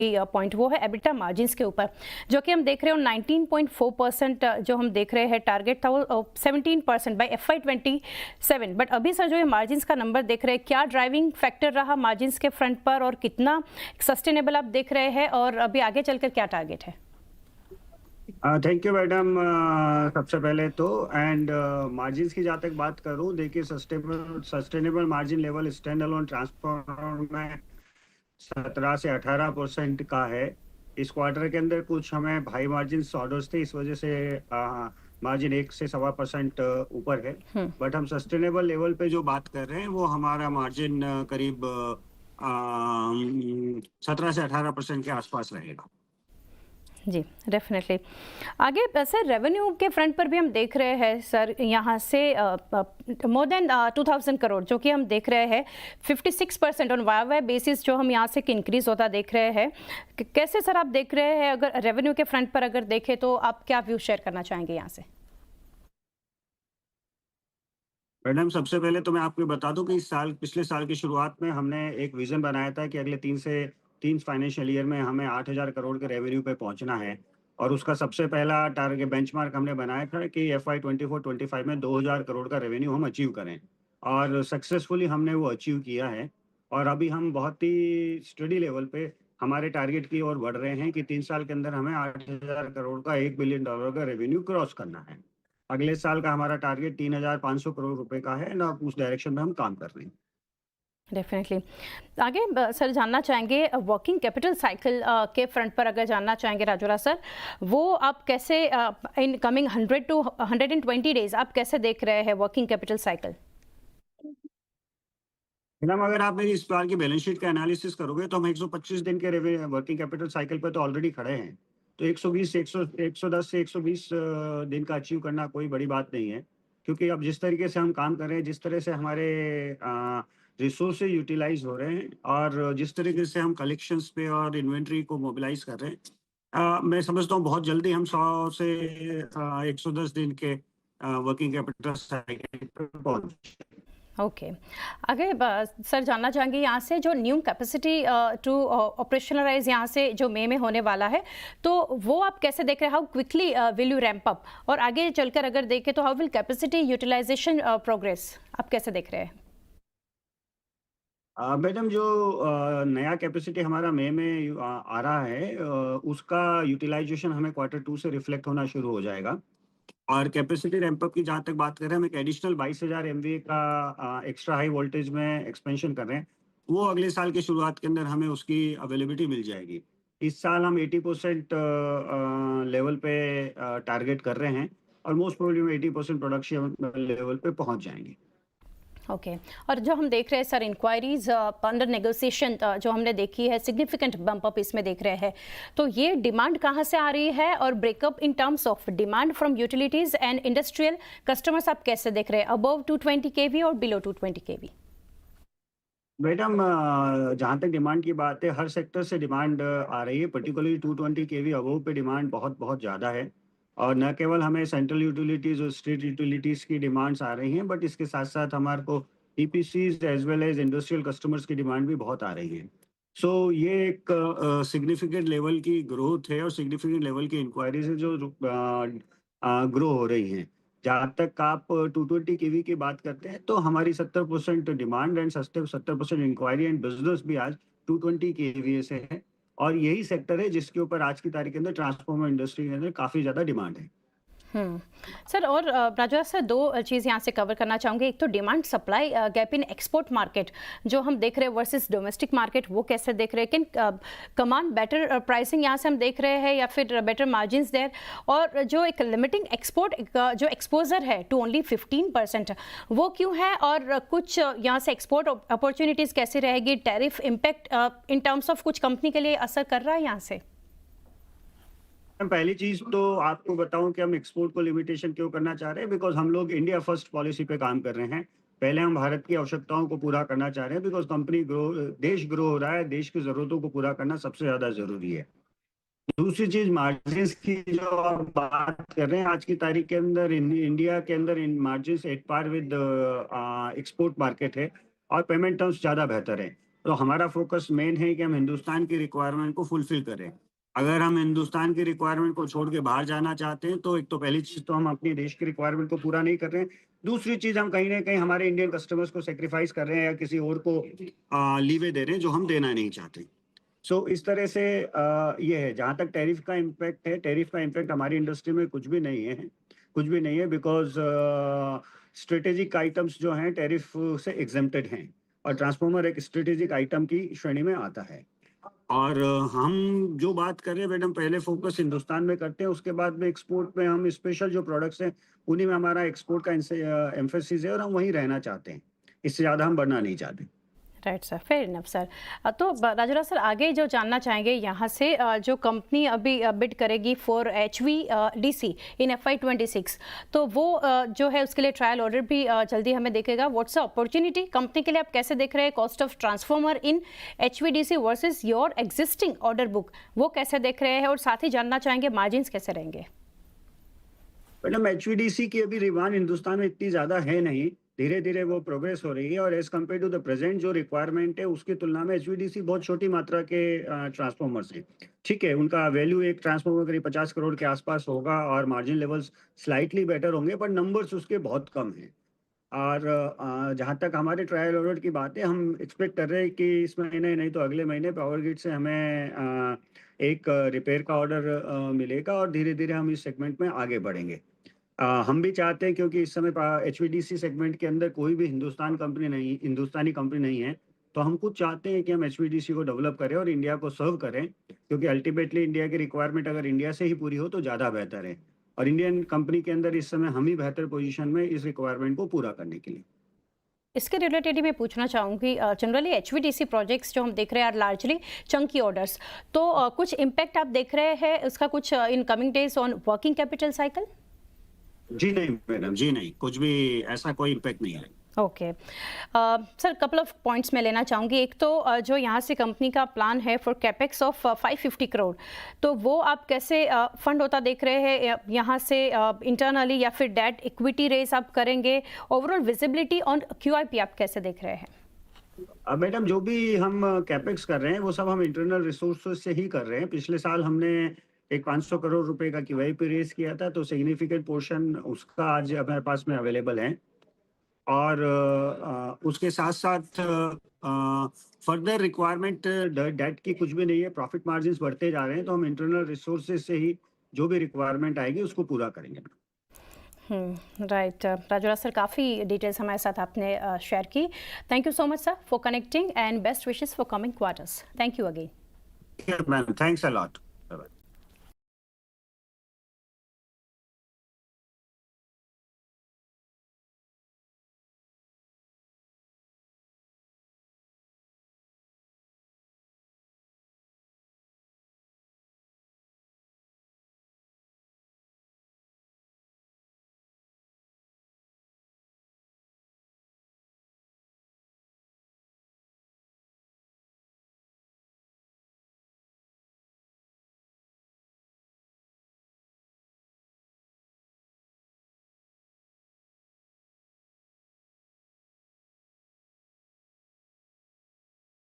Point वो है EBITDA margins के ऊपर, जो कि हम देख रहे हो 19.4% जो हम देख रहे हैं टारगेट था वो 17% बाय FY27। बट अभी सर जो ये मार्जिन्स का नंबर देख रहे हैं, क्या ड्राइविंग फैक्टर रहा मार्जिन्स के फ्रंट पर और कितना सस्टेनेबल आप देख रहे हैं और अभी आगे चलकर क्या टारगेट है? Thank you madam. सबसे पहले तो मार्जिन्स की जहाँ तक बात करूँ, देखिए sustainable margin level stand alone transformer में 17 से 18% का है। इस क्वार्टर के अंदर कुछ हमें हाई मार्जिन ऑर्डर्स थे, इस वजह से मार्जिन 1 से 1.25% ऊपर है। बट हम सस्टेनेबल लेवल पे जो बात कर रहे हैं वो हमारा मार्जिन करीब 17 से 18% के आसपास रहेगा। जी डेफिनेटली। आगे सर रेवेन्यू के फ्रंट पर भी हम देख रहे हैं सर, यहाँ से मोर देन 2000 करोड़ जो कि हम देख रहे हैं 56% ऑन वाई बेसिस जो हम यहाँ से इंक्रीज होता देख रहे हैं। कैसे सर आप देख रहे हैं, अगर रेवेन्यू के फ्रंट पर अगर देखें तो आप क्या व्यू शेयर करना चाहेंगे यहाँ से? मैडम सबसे पहले तो मैं आपको बता दूं कि पिछले साल की शुरुआत में हमने एक विजन बनाया था कि अगले 3 फाइनेंशियल ईयर में हमें 8000 करोड़ के रेवेन्यू पे पहुंचना है। और उसका सबसे पहला टारगेट बेंचमार्क हमने बनाया था कि FY24-25 में 2000 करोड़ का रेवेन्यू हम अचीव करें, और सक्सेसफुली हमने वो अचीव किया है। और अभी हम बहुत ही स्टडी लेवल पे हमारे टारगेट की ओर बढ़ रहे हैं कि 3 साल के अंदर हमें 8000 करोड़ का $1 बिलियन का रेवेन्यू क्रॉस करना है। अगले साल का हमारा टारगेट 3500 करोड़ रुपए का है ना, उस डायरेक्शन में हम काम कर रहे हैं। डेफिनेटली। आगे सर जानना चाहेंगे वर्किंग कैपिटल साइकिल के फ्रंट पर अगर जानना चाहेंगे राजोरा सर, वो आप कैसे इन कमिंग 100 to 120 डेज आप कैसे देख रहे हैं वर्किंग कैपिटल साइकिल? मैडम अगर आप मेरी इस बार की बैलेंस शीट का एनालिसिस करोगे तो हम 125 दिन के वर्किंग कैपिटल साइकिल पे तो ऑलरेडी खड़े हैं। तो 110 से 120 दिन का अचीव करना कोई बड़ी बात नहीं है, क्योंकि अब जिस तरीके से हम काम कर रहे हैं, जिस तरह से हमारे रिसोर्स यूटिलाइज हो रहे हैं, और जिस तरीके से हम कलेक्शंस पे और इन्वेंट्री को मोबिलाइज कर रहे हैं, मैं समझता हूँ बहुत जल्दी हम 100 से 110 दिन के वर्किंग कैपिटल साइकिल पे पहुंच। ओके। आगे सर जानना चाहेंगे यहाँ से जो न्यू कैपेसिटी टू ऑपरेशनलाइज यहाँ से जो मई में होने वाला है, तो वो आप कैसे देख रहे हैं? How quickly will you ramp up, और आगे चलकर अगर देखें तो how will capacity utilisation progress, आप कैसे देख रहे हैं? मैडम जो नया कैपेसिटी हमारा मई में आ रहा है, उसका यूटिलाइजेशन हमें Q2 से रिफ्लेक्ट होना शुरू हो जाएगा। और कैपेसिटी रैंप अप की जहाँ तक बात कर रहे हैं, हम एक एडिशनल 22,000 MVA का एक्स्ट्रा हाई वोल्टेज में एक्सपेंशन कर रहे हैं। वो अगले साल की शुरुआत के अंदर हमें उसकी अवेलेबिलिटी मिल जाएगी। इस साल हम 80% लेवल पे टारगेट कर रहे हैं, और मोस्ट प्रोबेबली हम 80% प्रोडक्शन लेवल पे पहुंच जाएंगे। ओके। और जो हम देख रहे हैं सर इंक्वायरीज अंडर नेगोशिएशन जो हमने देखी है, सिग्निफिकेंट बम्प अप इसमें देख रहे हैं, तो ये डिमांड कहाँ से आ रही है, और breakup in terms of demand from utilities and industrial customers आप कैसे देख रहे हैं, अबव 220 kV और बिलो 220 kV? मैडम जहाँ तक डिमांड की बात है, हर सेक्टर से डिमांड आ रही है, पर्टिकुलरली 220 kV अबव पे डिमांड बहुत बहुत ज़्यादा है। और न केवल हमें सेंट्रल यूटिलिटीज़ और स्टेट यूटिलिटीज़ की डिमांड्स आ रही हैं, बट इसके साथ साथ हमारे को EPCs as well as industrial customers की डिमांड भी बहुत आ रही है। सो ये एक सिग्निफिकेंट लेवल की ग्रोथ है, और सिग्निफिकेंट लेवल की इंक्वायरीज है जो ग्रो हो रही हैं। जहाँ तक आप 220 kV की बात करते हैं, तो हमारी 70% demand and 70% enquiry and business भी आज 220 kVA से है। और यही सेक्टर है जिसके ऊपर आज की तारीख के अंदर ट्रांसफार्मर इंडस्ट्री के अंदर काफ़ी ज़्यादा डिमांड है। सर और राजा सर दो चीज़ यहाँ से कवर करना चाहूँगी। एक तो demand supply gap in export market जो हम देख रहे हैं वर्सेस डोमेस्टिक मार्केट, वो कैसे देख रहे हैं? कैन कमांड बेटर प्राइसिंग यहाँ से हम देख रहे हैं, या फिर बेटर मार्जिन्स देयर? और जो एक लिमिटिंग एक्सपोर्ट जो एक्सपोजर है टू ओनली 15%, वो क्यों है? और कुछ यहाँ से एक्सपोर्ट अपॉर्चुनिटीज़ कैसी रहेगी? Tariff impact in terms of कुछ कंपनी के लिए असर कर रहा है यहाँ से? पहली चीज तो आपको बताऊं कि हम एक्सपोर्ट को लिमिटेशन क्यों करना चाह रहे हैं, बिकॉज हम लोग इंडिया फर्स्ट पॉलिसी पे काम कर रहे हैं। पहले हम भारत की आवश्यकताओं को पूरा करना चाह रहे हैं, बिकॉज देश ग्रो हो रहा है, देश की जरूरतों को पूरा करना सबसे ज्यादा जरूरी है। दूसरी चीज मार्जिन्स की जो आप बात कर रहे हैं, आज की तारीख के अंदर इंडिया के अंदर margins at par with export market है, और पेमेंट टर्म्स ज़्यादा बेहतर है। तो हमारा फोकस मेन है कि हम हिंदुस्तान की रिक्वायरमेंट को फुलफिल करें। अगर हम हिंदुस्तान की रिक्वायरमेंट को छोड़ के बाहर जाना चाहते हैं, तो एक तो पहली चीज़ तो हम अपने देश की रिक्वायरमेंट को पूरा नहीं कर रहे हैं। दूसरी चीज़ हम कहीं न कहीं हमारे इंडियन कस्टमर्स को सैक्रिफाइस कर रहे हैं या किसी और को लीवे दे रहे हैं जो हम देना नहीं चाहते। सो इस तरह से ये है। जहाँ तक टैरिफ का इम्पैक्ट है, टैरिफ का इम्पैक्ट हमारी इंडस्ट्री में कुछ भी नहीं है। कुछ भी नहीं है बिकॉज़ स्ट्रैटेजिक आइटम्स जो हैं टैरिफ से एक्सेम्प्टेड हैं और ट्रांसफार्मर एक स्ट्रैटेजिक आइटम की श्रेणी में आता है। और हम जो बात कर रहे हैं मैडम, पहले फोकस हिंदुस्तान में करते हैं, उसके बाद में एक्सपोर्ट में हम स्पेशल जो प्रोडक्ट्स हैं, उन्हीं में हमारा एक्सपोर्ट का एम्फेसिस है और हम वहीं रहना चाहते हैं। इससे ज़्यादा हम बढ़ना नहीं चाहते। Right sir, fair enough sir. तो राजूराज सर, आगे जो जानना चाहेंगे यहाँ से, जो कंपनी अभी बिड करेगी फॉर HVDC इन FY26, तो वो जो है उसके लिए ट्रायल ऑर्डर भी जल्दी हमें देखेगा। व्हाट्स द अपॉर्चुनिटी कंपनी के लिए, आप कैसे देख रहे हैं cost of transformer in HVDC versus your existing order book, वो कैसे देख रहे हैं? और साथ ही जानना चाहेंगे मार्जिन्स कैसे रहेंगे? मैडम, HVDC की अभी डिमांड हिंदुस्तान में इतनी ज़्यादा है नहीं। धीरे-धीरे वो प्रोग्रेस हो रही है और as compared to the present जो रिक्वायरमेंट है, उसकी तुलना में HVDC बहुत छोटी मात्रा के ट्रांसफ़ॉर्मर्स हैं। ठीक है, उनका वैल्यू एक ट्रांसफ़ॉर्मर करीब 50 करोड़ के आस-पास होगा और मार्जिन लेवल्स स्लाइटली बेटर होंगे, पर नंबर्स उसके बहुत कम हैं। और जहाँ तक हमारे ट्रायल ऑर्डर की बात है, हम एक्सपेक्ट कर रहे हैं कि इस महीने नहीं तो अगले महीने पावर ग्रिड से हमें एक रिपेयर का ऑर्डर मिलेगा और धीरे-धीरे हम इस सेगमेंट में आगे बढ़ेंगे। हम भी चाहते हैं, क्योंकि इस समय HVDC सेगमेंट के अंदर कोई भी हिंदुस्तानी कंपनी नहीं है, तो हम खुद चाहते हैं कि हम HVDC को डेवलप करें और इंडिया को सर्व करें, क्योंकि अल्टीमेटली इंडिया की रिक्वायरमेंट अगर इंडिया से ही पूरी हो तो ज़्यादा बेहतर है और इंडियन कंपनी के अंदर इस समय हम ही बेहतर पोजीशन में इस रिक्वायरमेंट को पूरा करने के लिए। इसके रिलेटेड ही मैं पूछना चाहूँगी, जनरली HVDC प्रोजेक्ट्स जो हम देख रहे हैं आर लार्जली चंकी ऑर्डर्स, तो कुछ इम्पैक्ट आप देख रहे हैं उसका कुछ in coming days on working capital cycle? जी नहीं मैडम, जी नहीं, कुछ भी ऐसा कोई इम्पैक्ट नहीं है। Okay sir, couple of points मैं लेना चाहूँगी। एक तो जो यहाँ से कंपनी का प्लान है फॉर कैपेक्स ऑफ 550 करोड़, तो वो आप कैसे फंड होता देख रहे हैं यहाँ से इंटरनली, या फिर डेट इक्विटी रेस आप करेंगे? ओवरऑल विजिबिलिटी ऑन QIP आप कैसे देख रहे हैं? मैडम, जो भी हम कैपेक्स कर रहे हैं वो सब हम इंटरनल रिसोर्सेज से ही कर रहे हैं। पिछले साल हमने एक 500 करोड़ रुपए का QIP रेज किया था, तो सिग्निफिकेंट पोर्शन उसका आज हमारे पास में अवेलेबल है। और उसके साथ-साथ फर्दर रिक्वायरमेंट डेट की कुछ भी नहीं है, प्रॉफिट मार्जिन्स बढ़ते जा रहे हैं, तो हम इंटरनल रिसोर्सेज से ही जो भी रिक्वायरमेंट आएगी उसको पूरा करेंगे। राइट राजूराज सर, काफ़ी डिटेल्स हमारे साथ आपने शेयर की। Thank you so much sir for connecting and best wishes for coming quarters. Thank you again. Ma'am, thanks a lot.